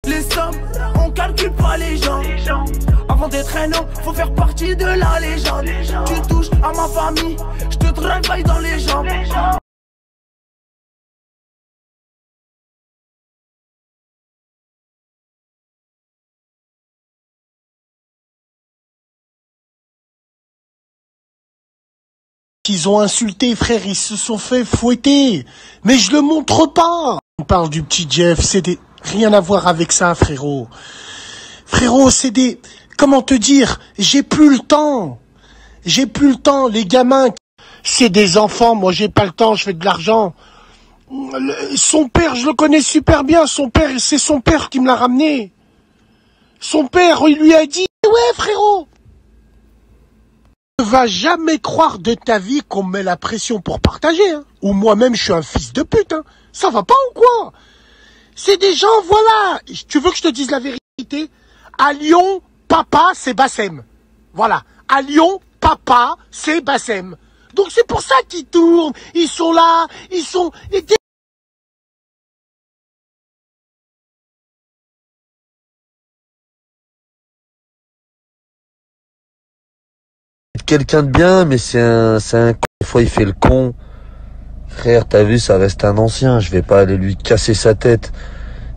Les sommes, on calcule pas les gens. Avant d'être un homme, faut faire partie de la légende. Tu touches à ma famille, je te travaille dans les jambes. Ils ont insulté, frère, ils se sont fait fouetter. Mais je le montre pas. On parle du petit Jeff, rien à voir avec ça, frérot. Frérot, comment te dire, j'ai plus le temps. J'ai plus le temps, les gamins, c'est des enfants, moi j'ai pas le temps, je fais de l'argent. Son père, je le connais super bien, c'est son père qui me l'a ramené. Son père, il lui a dit, ouais, frérot. Ne va jamais croire de ta vie qu'on me met la pression pour partager, hein. Ou moi-même je suis un fils de pute, hein. Ça va pas ou quoi? C'est des gens, voilà. Tu veux que je te dise la vérité? À Lyon, papa, c'est Bassem. Voilà. À Lyon, papa, c'est Bassem. Donc c'est pour ça qu'ils tournent. Ils sont là, quelqu'un de bien, mais c'est un con. Des fois, il fait le con. Frère, t'as vu, ça reste un ancien. Je vais pas aller lui casser sa tête.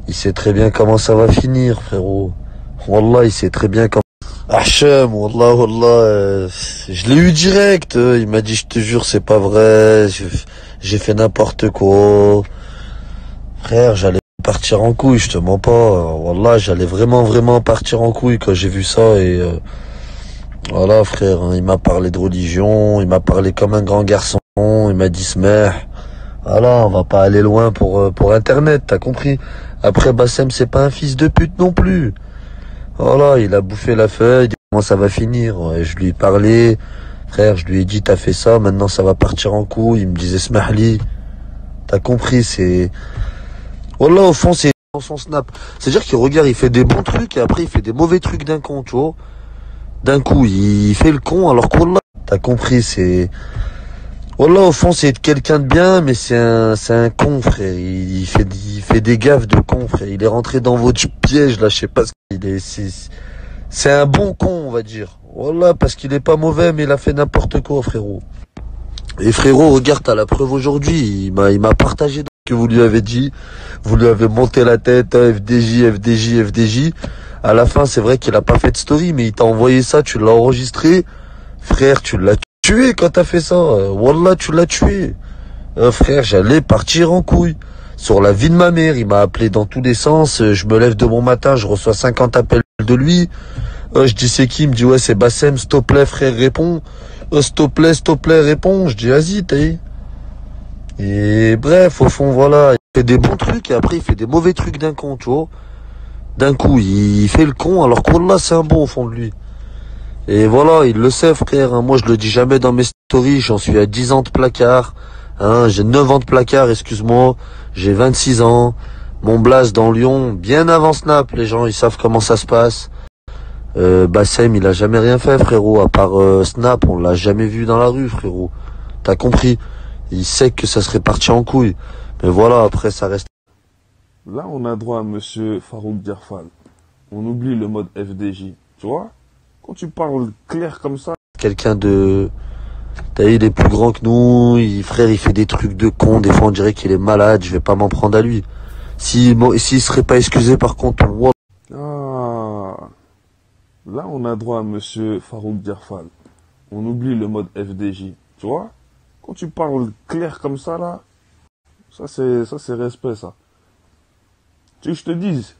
Il sait très bien comment ça va finir, frérot. Wallah, il sait très bien comment... Hachem, wallah, je l'ai eu direct. Il m'a dit, je te jure, c'est pas vrai. J'ai fait n'importe quoi. Frère, j'allais partir en couille, je te mens pas. Wallah, j'allais vraiment partir en couille quand j'ai vu ça et... Voilà, frère, hein, il m'a parlé de religion, il m'a parlé comme un grand garçon, il m'a dit Smeh. Voilà, on va pas aller loin pour Internet, t'as compris. Après, Bassem, c'est pas un fils de pute non plus. Voilà, il a bouffé la feuille, comment ça va finir. Ouais, je lui ai parlé, frère, je lui ai dit, t'as fait ça, maintenant ça va partir en couille. Il me disait Smehli. T'as compris, c'est... Voilà, au fond, c'est dans son snap. C'est-à-dire qu'il regarde, il fait des bons trucs et après il fait des mauvais trucs d'un con, tu vois. D'un coup, il fait le con, alors qu'Allah, t'as compris, c'est... Wallah, au fond, c'est quelqu'un de bien, mais c'est un con, frère. Il fait des gaffes de con, frère. Il est rentré dans votre piège, là, je sais pas ce qu'il est. C'est un bon con, on va dire. Wallah, parce qu'il est pas mauvais, mais il a fait n'importe quoi, frérot. Et frérot, regarde, t'as la preuve aujourd'hui. Il m'a partagé ce que vous lui avez dit. Vous lui avez monté la tête, hein, FDJ. À la fin, c'est vrai qu'il a pas fait de story, mais il t'a envoyé ça, tu l'as enregistré. Frère, tu l'as tué quand t'as fait ça. Wallah, tu l'as tué. Frère, j'allais partir en couille. Sur la vie de ma mère, il m'a appelé dans tous les sens. Je me lève de bon matin, je reçois 50 appels de lui. Je dis c'est qui? Il me dit ouais, c'est Bassem, s'il te plaît, frère, réponds. S'il te plaît, réponds. Je dis vas-y, t'es. Et bref, au fond, voilà. Il fait des bons trucs et après il fait des mauvais trucs d'un con, tu vois. D'un coup, il fait le con, alors qu'Allah, c'est un bon au fond de lui. Et voilà, il le sait, frère. Hein. Moi, je le dis jamais dans mes stories. J'en suis à 10 ans de placard. Hein. J'ai 9 ans de placard, excuse-moi. J'ai 26 ans. Mon blase dans Lyon, bien avant Snap. Les gens, ils savent comment ça se passe. Bassem, il a jamais rien fait, frérot. À part Snap, on l'a jamais vu dans la rue, frérot. T'as compris? Il sait que ça serait parti en couille. Mais voilà, après, ça reste... Là, on a droit à monsieur Farouk Diarfal. On oublie le mode FDJ. Tu vois? Quand tu parles clair comme ça... Quelqu'un de... T'as vu, il est plus grand que nous. Frère, il fait des trucs de con. Des fois, on dirait qu'il est malade. Je vais pas m'en prendre à lui. S'il serait pas excusé, par contre... Wow. Ah... Là, on a droit à monsieur Farouk Diarfal. On oublie le mode FDJ. Tu vois? Quand tu parles clair comme ça, là... Ça, c'est respect, ça. Tu veux que je te dise,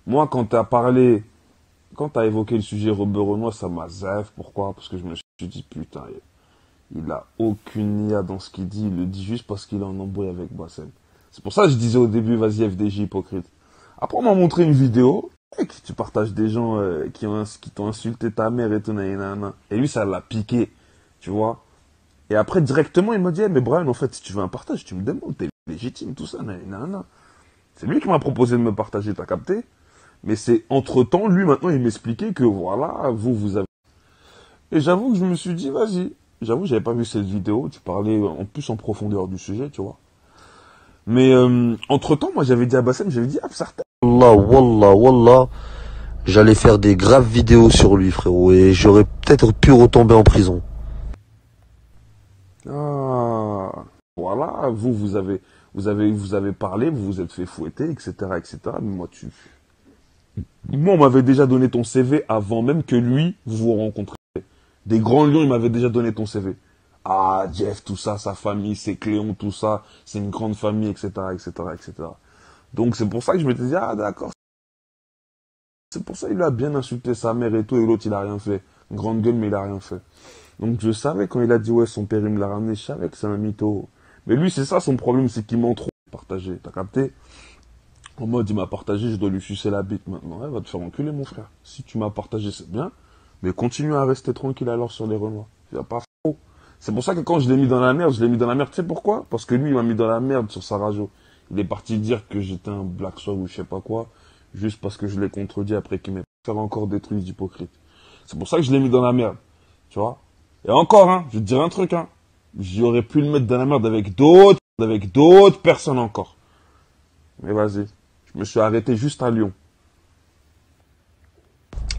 moi, quand t'as évoqué le sujet Robert Renoir, ça m'a zaf. Pourquoi? Parce que je me suis dit, putain, il a aucune nia dans ce qu'il dit. Il le dit juste parce qu'il est en embrouille avec Bassem. C'est pour ça que je disais au début, vas-y, FDJ hypocrite. Après, on m'a montré une vidéo, et que tu partages des gens qui t'ont insulté ta mère et tout, nanana. Et lui, ça l'a piqué, tu vois. Et après, directement, il m'a dit, mais Brian, en fait, si tu veux un partage, tu me demandes, t'es légitime, tout ça, nanana. C'est lui qui m'a proposé de me partager, t'as capté? Mais c'est entre-temps, lui, maintenant, il m'expliquait que voilà, vous avez... Et j'avoue que je me suis dit, vas-y. J'avoue, j'avais pas vu cette vidéo. Tu parlais en plus en profondeur du sujet, tu vois. Mais entre-temps, moi, j'avais dit à Bassem, j'avais dit, ah, certain. Wallah, wallah, wallah, j'allais faire des graves vidéos sur lui, frérot, et j'aurais peut-être pu retomber en prison. Ah, voilà, vous avez parlé, vous vous êtes fait fouetter, etc., etc. Mais moi, on m'avait déjà donné ton CV avant même que lui, vous vous rencontriez. Des grands lions, il m'avait déjà donné ton CV. Ah, Jeff, tout ça, sa famille, c'est Cléon, tout ça, c'est une grande famille, etc., etc., etc. Donc, c'est pour ça que je m'étais dit, ah, d'accord. C'est pour ça qu'il a bien insulté sa mère et tout, et l'autre, il a rien fait. Grande gueule, mais il a rien fait. Donc, je savais, quand il a dit, ouais, son père, il me l'a ramené, je savais que c'est un mytho. Mais lui, c'est ça son problème, c'est qu'il ment trop partagé. T'as capté? En mode, il m'a partagé, je dois lui sucer la bite maintenant. Ouais, va te faire enculer, mon frère. Si tu m'as partagé, c'est bien. Mais continue à rester tranquille alors sur les Renois. Il n'y a pas faux. C'est pour ça que quand je l'ai mis dans la merde, je l'ai mis dans la merde. Tu sais pourquoi? Parce que lui, il m'a mis dans la merde sur sa radio. Il est parti dire que j'étais un Black Soul ou je sais pas quoi. Juste parce que je l'ai contredit après qu'il m'ait fait encore des trucs d'hypocrite. C'est pour ça que je l'ai mis dans la merde. Tu vois? Et encore, hein, je vais te dire un truc, hein. J'aurais pu le mettre dans la merde avec d'autres personnes encore. Mais vas-y. Je me suis arrêté juste à Lyon.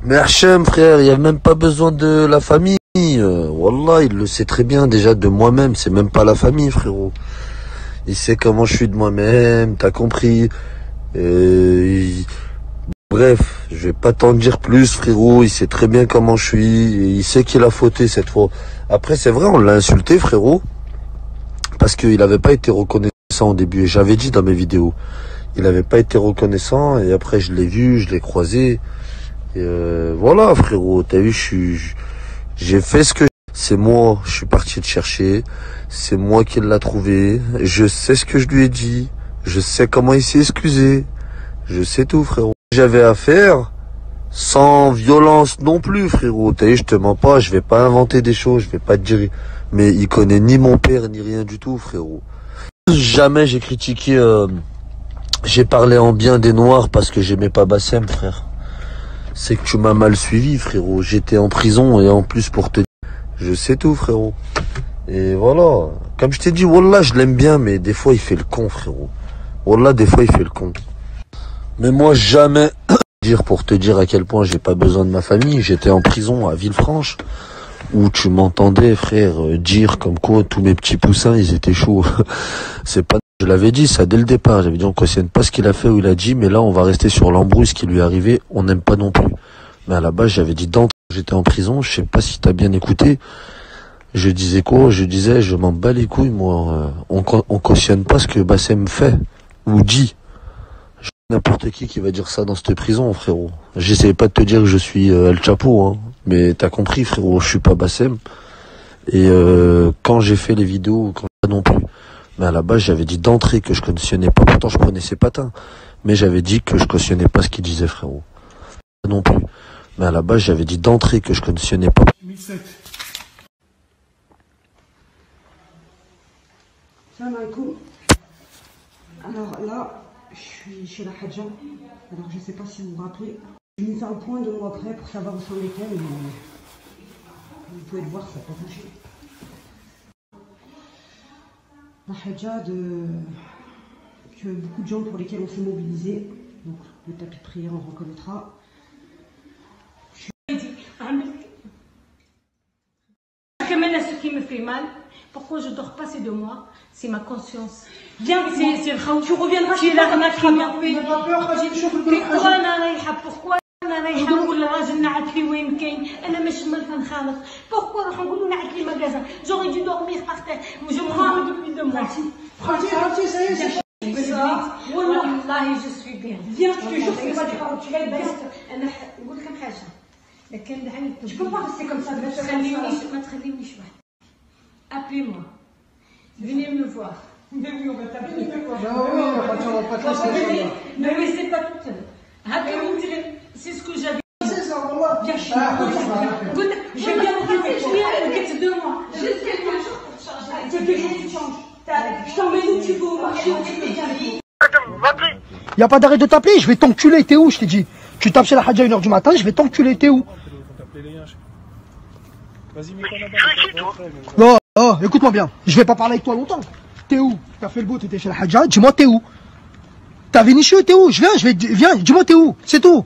Mais Hachem, frère, il n'y a même pas besoin de la famille. Wallah, il le sait très bien déjà de moi-même. C'est même pas la famille, frérot. Il sait comment je suis de moi-même, t'as compris. Bref, je vais pas t'en dire plus, frérot. Il sait très bien comment je suis. Et il sait qu'il a fauté cette fois. Après, c'est vrai, on l'a insulté, frérot. Parce qu'il avait pas été reconnaissant au début. Et j'avais dit dans mes vidéos. Il avait pas été reconnaissant. Et après, je l'ai vu, je l'ai croisé. Et voilà, frérot. T'as vu, j'ai fait ce que... C'est moi, je suis parti le chercher. C'est moi qui l'a trouvé. Je sais ce que je lui ai dit. Je sais comment il s'est excusé. Je sais tout, frérot. J'avais à faire sans violence non plus, frérot. T'as vu, je te mens pas. Je vais pas inventer des choses. Je vais pas te dire. Mais il connaît ni mon père ni rien du tout, frérot. Jamais j'ai critiqué. J'ai parlé en bien des Noirs parce que j'aimais pas Bassem, frère. C'est que tu m'as mal suivi, frérot. J'étais en prison et en plus pour te... Je sais tout, frérot. Et voilà. Comme je t'ai dit, Wallah, je l'aime bien, mais des fois, il fait le con, frérot. Wallah, des fois, il fait le con. Mais moi, jamais... Pour te dire à quel point j'ai pas besoin de ma famille. J'étais en prison à Villefranche, où tu m'entendais, frère, dire comme quoi tous mes petits poussins, ils étaient chauds. C'est pas... Je l'avais dit ça dès le départ. J'avais dit on cautionne pas ce qu'il a fait ou il a dit, mais là, on va rester sur l'embrouille, ce qui lui est arrivé. On n'aime pas non plus. Mais à la base, j'avais dit d'entrée, j'étais en prison, je sais pas si t'as bien écouté. Je disais quoi? Je disais, je m'en bats les couilles, moi. On cautionne pas ce que Bassem fait ou dit. N'importe qui va dire ça dans cette prison, frérot. J'essayais pas de te dire que je suis El Chapo, hein. Mais t'as compris, frérot, je suis pas Bassem. Et quand j'ai fait les vidéos, quand pas non plus. Mais à la base, j'avais dit d'entrée que je cautionnais pas. Pourtant, je prenais ses patins. Mais j'avais dit que je cautionnais pas ce qu'il disait, frérot. Pas non plus. Mais à la base, j'avais dit d'entrée que je cautionnais pas. 2007. Salam alaikum. Alors là, je suis chez la Hadja. Alors je sais pas si vous vous rappelez. Je vais faire un point 2 mois après pour savoir où sont lesquels. Vous pouvez le voir, ça peut bouger. La Hadja que beaucoup de gens pour lesquels on s'est mobilisé. Donc le tapis de prière, on reconnaîtra. Ce qui me fait mal, pourquoi je dors pas ces 2 mois, c'est ma conscience. Viens, c'est tu reviendras chez l'arnaque qui m'a fait. Pourquoi انا رايحه نقول للراجل نعت لي وين كاين انا مش ملفه نخالط بوركوا نروح نقول له نعت لي ماغازان جوغي دي دورمير باغ تير جو prends depuis 2 mois Franchi, ça y est, c'est والله je suis bien viens, je te jure que c'est pas du tout. Tu vas être bien. انا نقول لكم حاجه لكن دعاني Tu peux pas rester comme ça. ما تخلينيش واحد appelez-moi venez me voir Mais oui, on va t'appeler. Ah oui, on va pas te laisser. ne me laissez pas toute seule c'est ce que j'avais C'est ça, Wallah. Viens chez moi. j'ai bien regardé je viens 2 mois juste quelques jours pour changer Quelques jours, tu changes. Je t'emmène où tu veux, au marché, où tu veux, viens. Y a pas d'arrêt de t'appeler, je vais t'enculer, t'es où, je t'ai dit. Tu tapes chez la Hadja à 1h du matin, je vais t'enculer, t'es où? Vas-y, mets-toi là-bas. Oh, écoute-moi bien, je vais pas parler avec toi longtemps. T'es où? T'as fait le beau, t'étais chez la Hadja, dis-moi t'es où? T'as Vénicheux, t'es où? Je viens, viens, dis-moi t'es où? C'est tout.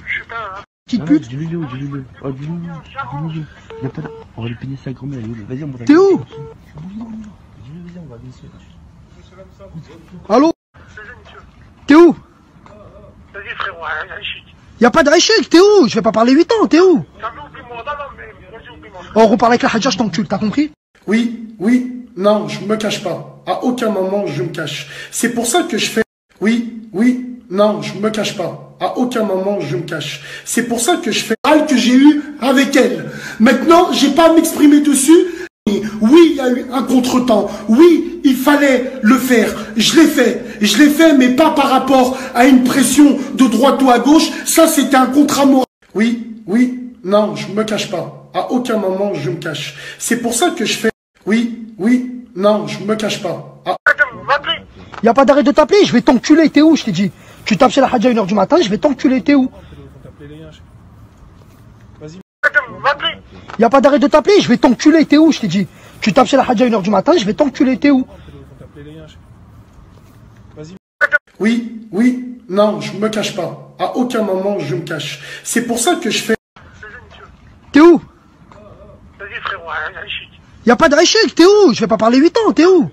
Je sais pas. Petite pute. Dis-lui où, dis-lui où. Oh, dis-lui où. On va lui payer sa grand-mère. Vas-y, on va. T'es où? Vas-y, on va dessus. Allô? T'es où? Vas-y frérot, Y'a pas de Rachel, t'es où? Je vais pas parler 8 ans, t'es où? oublie-moi, non, mais vas-y, oublie-moi. On reparle avec la Hadja, je t'encule, t'as compris? Oui, oui, non, je me cache pas. À aucun moment je me cache. C'est pour ça que je fais. Oui, oui, non, je me cache pas. À aucun moment je me cache. C'est pour ça que je fais que j'ai eu avec elle. Maintenant, j'ai pas à m'exprimer dessus. Oui, il y a eu un contretemps. Oui, il fallait le faire. Je l'ai fait. Je l'ai fait, mais pas par rapport à une pression de droite ou à gauche. Ça, c'était un contrat moral. Oui, oui, non, je me cache pas. À aucun moment je me cache. C'est pour ça que je fais. Oui, oui, non, je me cache pas. Y'a pas d'arrêt de t'appeler, je vais t'enculer, t'es où, je t'ai dit. Tu tapes chez la Hadja à 1h du matin, je vais t'enculer, t'es où? Y'a pas d'arrêt de t'appeler, je vais t'enculer, t'es où, je t'ai dit. Tu tapes chez la Hadja à 1h du matin, je vais t'enculer, t'es où? Oui, oui, non, je me cache pas. À aucun moment je me cache. C'est pour ça que je fais. T'es où? Vas-y frérot, Y'a pas de Rachel, t'es où? Je vais pas parler 8 ans, t'es où?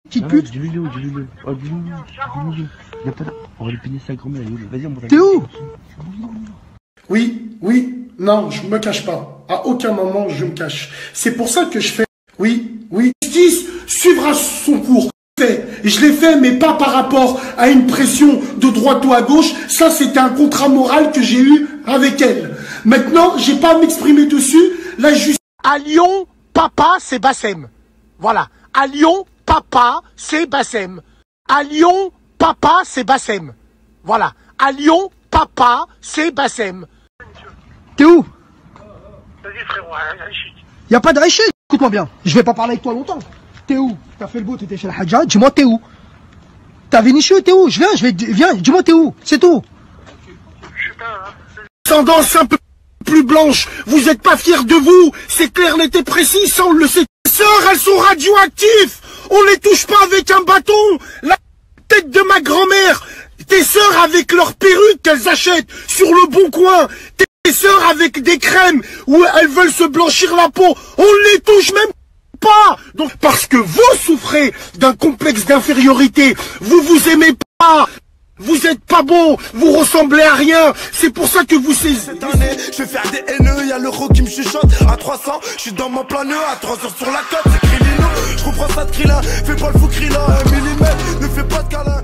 Petite pute. Dis-lui où, dis-lui où. Oh, dis-lui où. On va lui payer sa grand-mère. Vas-y, on va. T'es où? Oui, oui, non, je me cache pas. À aucun moment je me cache. C'est pour ça que je fais. Oui, oui. Justice suivra son cours. Je l'ai fait, mais pas par rapport à une pression de droite ou à gauche. Ça, c'était un contrat moral que j'ai eu avec elle. Maintenant, j'ai pas à m'exprimer dessus. La justice. À Lyon, papa, c'est Bassem. Voilà. À Lyon, papa, c'est Bassem. À Lyon, papa, c'est Bassem. Voilà. À Lyon, papa, c'est Bassem. T'es où? Vas-y frérot, Y'a pas de Rachel. Écoute-moi bien. Je vais pas parler avec toi longtemps. T'es où? T'as fait le beau, t'étais chez la Hadja. Dis-moi t'es où? T'as Vénicheux, t'es où? Je viens, viens, dis-moi t'es où? C'est tout. je sais pas. Tendance un peu plus blanche. Vous êtes pas fiers de vous. C'est clair, net et précis, ça on le sait. Les sœurs, elles sont radioactives. On les touche pas avec un bâton. La tête de ma grand-mère. Tes sœurs avec leurs perruques qu'elles achètent sur le bon coin. Tes sœurs avec des crèmes où elles veulent se blanchir la peau. On les touche même pas. Donc, parce que vous souffrez d'un complexe d'infériorité. Vous vous aimez pas. Vous êtes pas bon, vous ressemblez à rien. C'est pour ça que vous saisissez. Cette année, je vais faire des haineux, y'a l'euro qui me chuchote. À 300, je suis dans mon planeux, à 3 heures sur la côte, c'est Krilino. Je comprends ça de Krillin, fais pas le fou Krillin. 1 millimètre, ne fais pas de câlin.